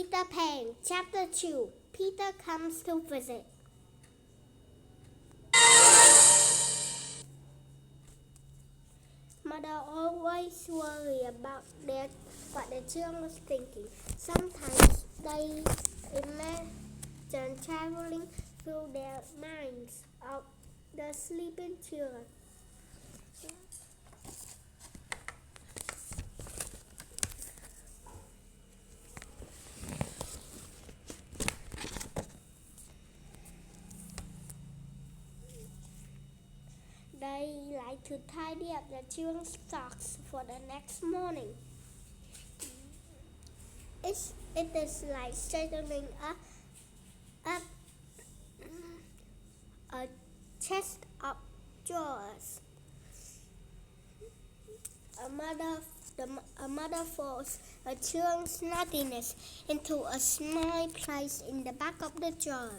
Peter Pan, Chapter 2. Peter comes to visit. Mother always worried about what the children was thinking. Sometimes they imagine traveling through their minds of the sleeping children. They like to tidy up the children's socks for the next morning. It is like straightening up a chest of drawers. A mother folds a children's naughtiness into a small place in the back of the drawer.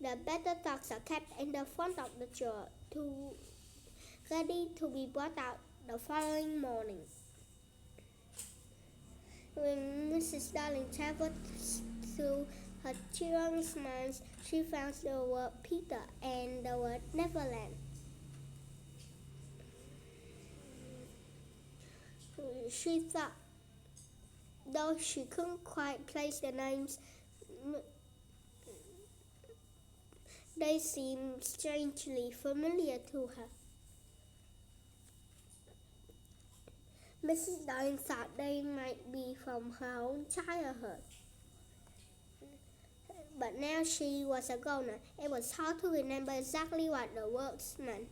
The better socks are kept in the front of the drawer, ready to be brought out the following morning. When Mrs. Darling traveled through her children's minds, she found the word Peter and the word Neverland. She thought, though she couldn't quite place the names, they seemed strangely familiar to her. Mrs. Darling thought they might be from her own childhood. But now she was a grown-up. It was hard to remember exactly what the words meant.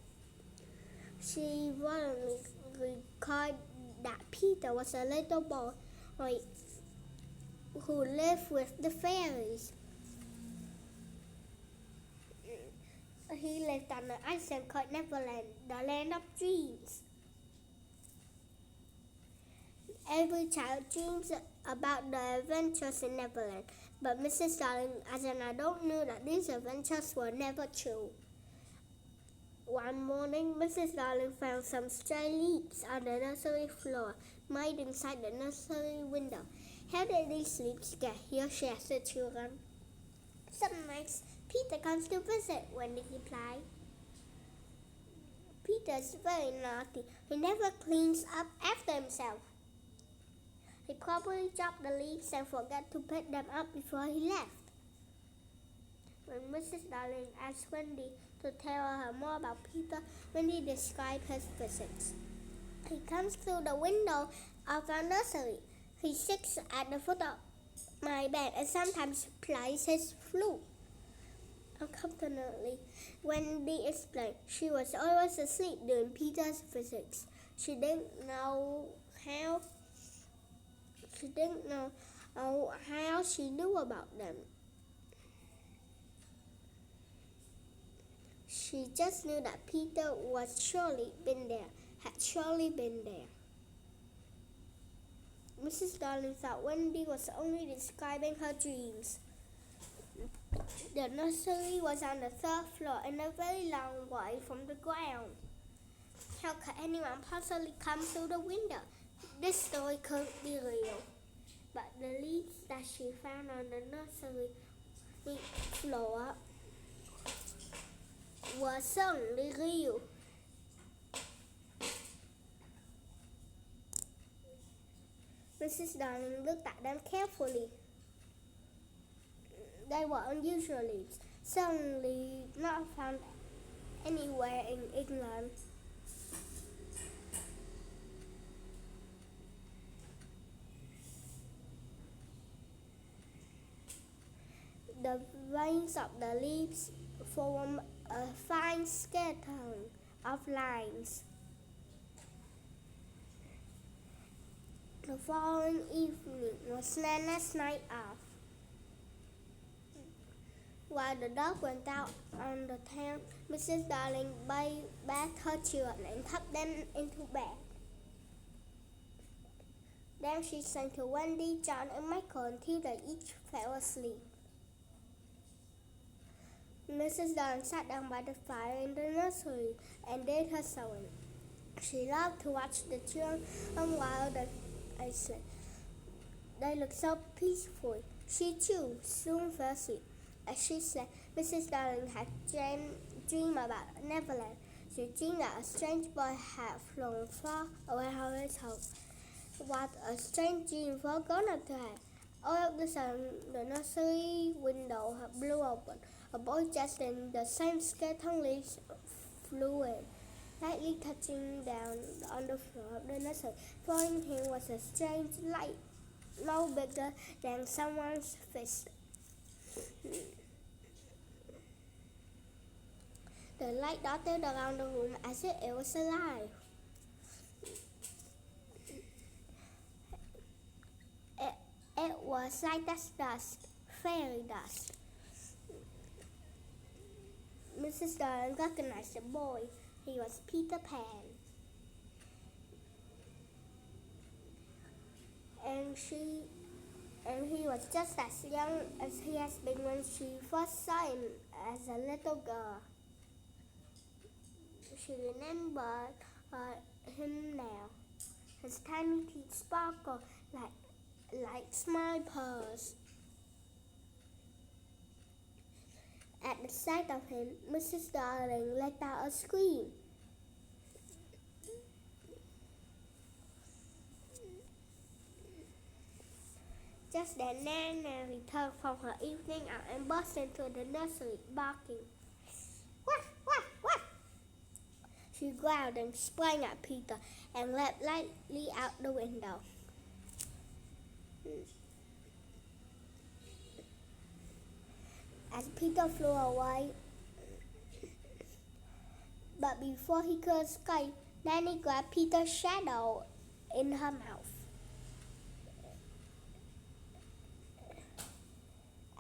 She voluntarily recalled that Peter was a little boy who lived with the fairies. He lived on an island called Neverland, the land of dreams. Every child dreams about the adventures in Neverland, but Mrs. Darling as an adult knew that these adventures were never true. One morning, Mrs. Darling found some stray leaves on the nursery floor, made inside the nursery window. How did these leaves get here? She asked the children. Some nights, Peter comes to visit, Wendy replied. Peter's very naughty. He never cleans up after himself. He probably dropped the leaves and forgot to pick them up before he left. When Mrs. Darling asked Wendy to tell her more about Peter, Wendy described his visits. He comes through the window of our nursery. He sits at the foot of my bed and sometimes plays his flute. Uncomfortably, Wendy explained she was always asleep during Peter's visits. She didn't know how she knew about them. She just knew that Peter had surely been there. Mrs. Darling thought Wendy was only describing her dreams. The nursery was on the third floor and a very long way from the ground. How could anyone possibly come through the window? This story couldn't be real. But the leaves that she found on the nursery floor were certainly real. Mrs. Darling looked at them carefully. They were unusual leaves, certainly not found anywhere in England. The veins of the leaves form a fine skeleton of lines. The following evening was Nana's night off. While the dog went out on the town, Mrs. Darling bathed her children and tucked them into bed. Then she sang to Wendy, John, and Michael until they each fell asleep. Mrs. Darling sat down by the fire in the nursery and did her sewing. She loved to watch the children while they slept. They looked so peaceful. She too soon fell asleep. As she slept, Mrs. Darling had dreamed about Neverland. She dreamed that a strange boy had flown far away from his home. What a strange dream for a grown-up to have. All of a sudden, the nursery window blew open. A boy dressed in the same skeleton leaves flew in, lightly touching down on the floor of the nursery. Following him was a strange light, no bigger than someone's fist. The light darted around the room as if it was alive. It was light as dust, fairy dust. Mrs. Darling recognized the boy. He was Peter Pan. And he was just as young as he has been when she first saw him as a little girl. She remembered him now. His tiny teeth sparkled like small pearls. At the sight of him, Mrs. Darling let out a scream. Just then, Nana returned from her evening out and burst into the nursery, barking. Wah, wah, wah! She growled and sprang at Peter and leapt lightly out the window. As Peter flew away, but before he could escape, Nanny grabbed Peter's shadow in her mouth.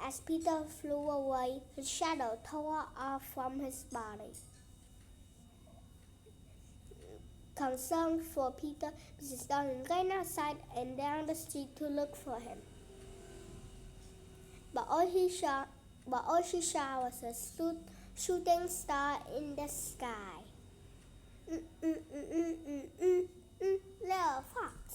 As Peter flew away, his shadow tore off from his body. Concerned for Peter, Mrs. Darling ran outside and down the street to look for him. But all she saw was a shooting star in the sky. Little fox.